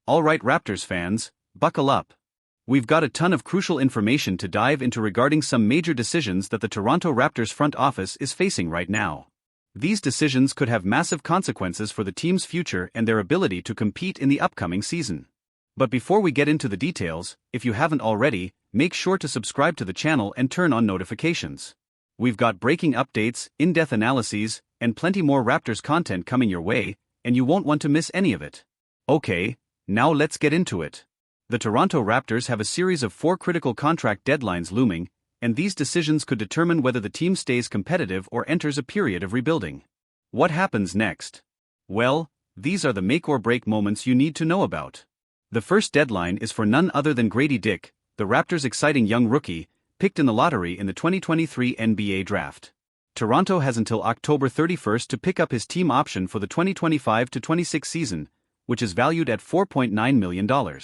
Alright Raptors fans, buckle up. We've got a ton of crucial information to dive into regarding some major decisions that the Toronto Raptors front office is facing right now. These decisions could have massive consequences for the team's future and their ability to compete in the upcoming season. But before we get into the details, if you haven't already, make sure to subscribe to the channel and turn on notifications. We've got breaking updates, in-depth analyses, and plenty more Raptors content coming your way, and you won't want to miss any of it. Okay, now let's get into it. The Toronto Raptors have a series of 4 critical contract deadlines looming, and these decisions could determine whether the team stays competitive or enters a period of rebuilding. What happens next? Well, these are the make-or-break moments you need to know about. The first deadline is for none other than Grady Dick, the Raptors' exciting young rookie, picked in the lottery in the 2023 NBA Draft. Toronto has until October 31st to pick up his team option for the 2025-26 season, which is valued at $4.9 million.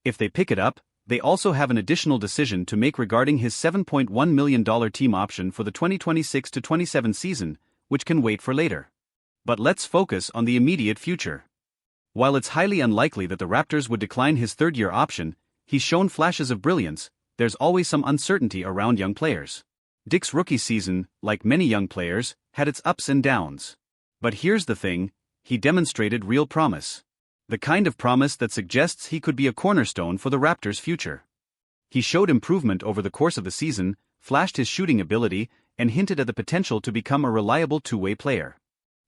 If they pick it up, they also have an additional decision to make regarding his $7.1 million team option for the 2026-27 season, which can wait for later. But let's focus on the immediate future. While it's highly unlikely that the Raptors would decline his third-year option, he's shown flashes of brilliance. There's always some uncertainty around young players. Dick's rookie season, like many young players, had its ups and downs. But here's the thing, he demonstrated real promise. The kind of promise that suggests he could be a cornerstone for the Raptors' future. He showed improvement over the course of the season, flashed his shooting ability, and hinted at the potential to become a reliable two-way player.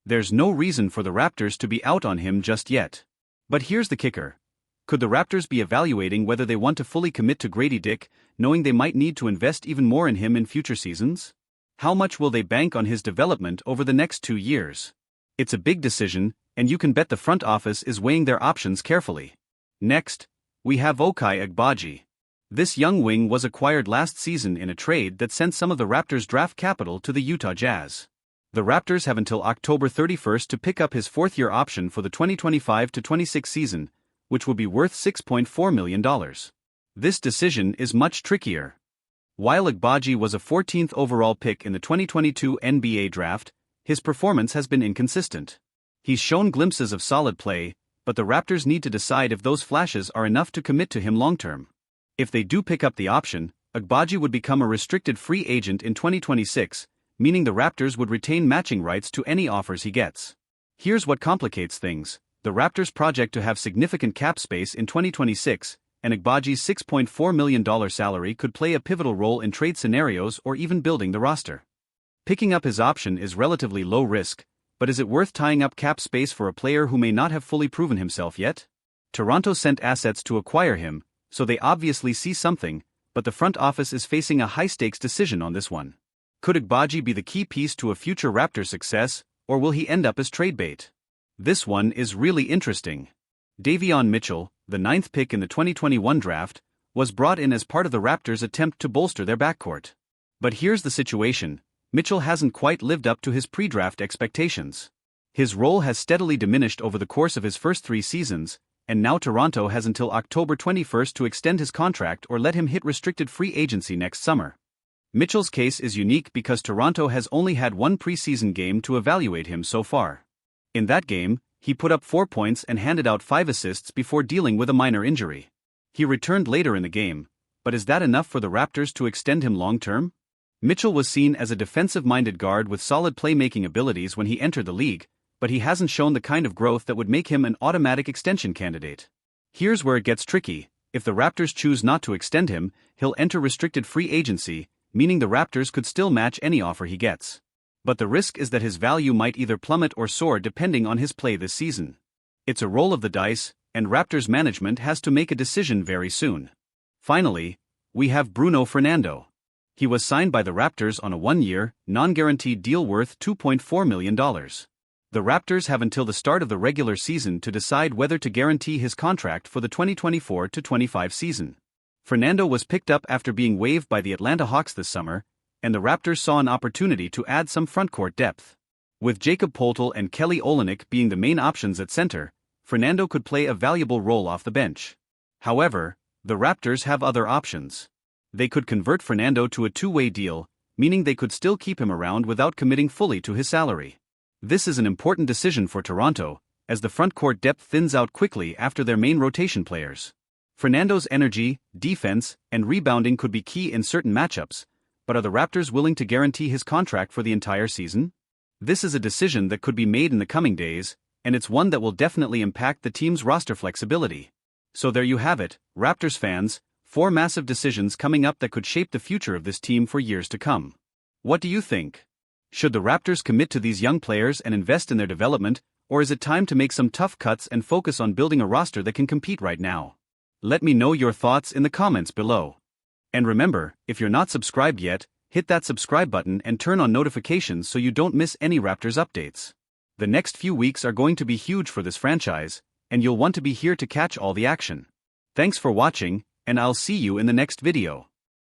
There's no reason for the Raptors to be out on him just yet. But here's the kicker. Could the Raptors be evaluating whether they want to fully commit to Grady Dick, knowing they might need to invest even more in him in future seasons? How much will they bank on his development over the next 2 years? It's a big decision, and you can bet the front office is weighing their options carefully. Next, we have Ochai Agbaji. This young wing was acquired last season in a trade that sent some of the Raptors' draft capital to the Utah Jazz. The Raptors have until October 31st to pick up his fourth-year option for the 2025-26 season, which will be worth $6.4 million. This decision is much trickier. While Agbaji was a 14th overall pick in the 2022 NBA Draft, his performance has been inconsistent. He's shown glimpses of solid play, but the Raptors need to decide if those flashes are enough to commit to him long-term. If they do pick up the option, Agbaji would become a restricted free agent in 2026, meaning the Raptors would retain matching rights to any offers he gets. Here's what complicates things. The Raptors project to have significant cap space in 2026, and Agbaji's $6.4 million salary could play a pivotal role in trade scenarios or even building the roster. Picking up his option is relatively low risk, but is it worth tying up cap space for a player who may not have fully proven himself yet? Toronto sent assets to acquire him, so they obviously see something, but the front office is facing a high-stakes decision on this one. Could Agbaji be the key piece to a future Raptors success, or will he end up as trade bait? This one is really interesting. Davion Mitchell, the 9th pick in the 2021 draft, was brought in as part of the Raptors' attempt to bolster their backcourt. But here's the situation. Mitchell hasn't quite lived up to his pre-draft expectations. His role has steadily diminished over the course of his first 3 seasons, and now Toronto has until October 21st to extend his contract or let him hit restricted free agency next summer. Mitchell's case is unique because Toronto has only had one preseason game to evaluate him so far. In that game, he put up 4 points and handed out 5 assists before dealing with a minor injury. He returned later in the game, but is that enough for the Raptors to extend him long-term? Mitchell was seen as a defensive-minded guard with solid playmaking abilities when he entered the league, but he hasn't shown the kind of growth that would make him an automatic extension candidate. Here's where it gets tricky. If the Raptors choose not to extend him, he'll enter restricted free agency, meaning the Raptors could still match any offer he gets. But the risk is that his value might either plummet or soar depending on his play this season. It's a roll of the dice, and Raptors management has to make a decision very soon. Finally, we have Bruno Fernando. He was signed by the Raptors on a 1-year, non-guaranteed deal worth $2.4 million. The Raptors have until the start of the regular season to decide whether to guarantee his contract for the 2024-25 season. Fernando was picked up after being waived by the Atlanta Hawks this summer, and the Raptors saw an opportunity to add some frontcourt depth. With Jakob Poeltl and Kelly Olynyk being the main options at center, Fernando could play a valuable role off the bench. However, the Raptors have other options. They could convert Fernando to a two-way deal, meaning they could still keep him around without committing fully to his salary. This is an important decision for Toronto, as the frontcourt depth thins out quickly after their main rotation players. Fernando's energy, defense, and rebounding could be key in certain matchups, but are the Raptors willing to guarantee his contract for the entire season? This is a decision that could be made in the coming days, and it's one that will definitely impact the team's roster flexibility. So there you have it, Raptors fans, 4 massive decisions coming up that could shape the future of this team for years to come. What do you think? Should the Raptors commit to these young players and invest in their development, or is it time to make some tough cuts and focus on building a roster that can compete right now? Let me know your thoughts in the comments below. And remember, if you're not subscribed yet, hit that subscribe button and turn on notifications so you don't miss any Raptors updates. The next few weeks are going to be huge for this franchise, and you'll want to be here to catch all the action. Thanks for watching, and I'll see you in the next video.